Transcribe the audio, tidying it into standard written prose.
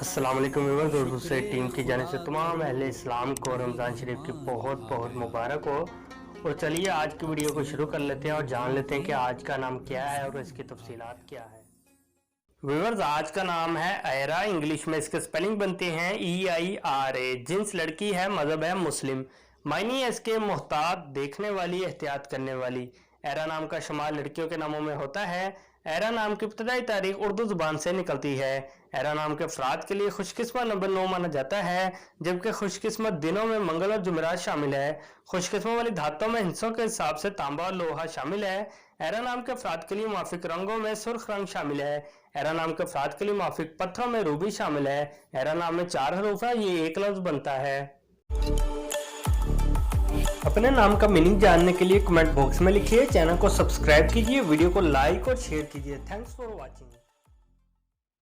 अस्सलाम वालेकुम व्यूअर्स, और दूसरे टीम की जाने से तमाम अहले इस्लाम को रमज़ान शरीफ की बहुत बहुत मुबारक हो। और चलिए आज की वीडियो को शुरू कर लेते हैं और जान लेते हैं कि आज का नाम क्या है और इसकी तफसीलात क्या है। व्यूअर्स, आज का नाम है आयरा। इंग्लिश में इसके स्पेलिंग बनते हैं EIRA। जिन्स लड़की है, मजहब है मुस्लिम। मायने है इसके मोहतात, देखने वाली, एहतियात करने वाली। एरा नाम का शुमार लड़कियों के नामों में होता है। एरा नाम की इब्तदाई तारीख उर्दू जुबान से निकलती है। एरा नाम के अफराद के लिए खुशकिस्मत नंबर 9 माना जाता है, जबकि खुशकिस्मत दिनों में मंगल और जुमेरात शामिल है। खुशकिस्मत वाली धातों में हिस्सों के हिसाब से तांबा और लोहा शामिल है। एरा नाम के अफराद के लिए माफिक रंगों में सुर्ख रंग शामिल है। एरा नाम के अफराद के लिए माफिक पत्थरों में रूबी शामिल है। एरा नाम में 4 हरूफ है, ये एक लफ्ज बनता है। अपने नाम का मीनिंग जानने के लिए कमेंट बॉक्स में लिखिए। चैनल को सब्सक्राइब कीजिए, वीडियो को लाइक और शेयर कीजिए। Thanks for watching.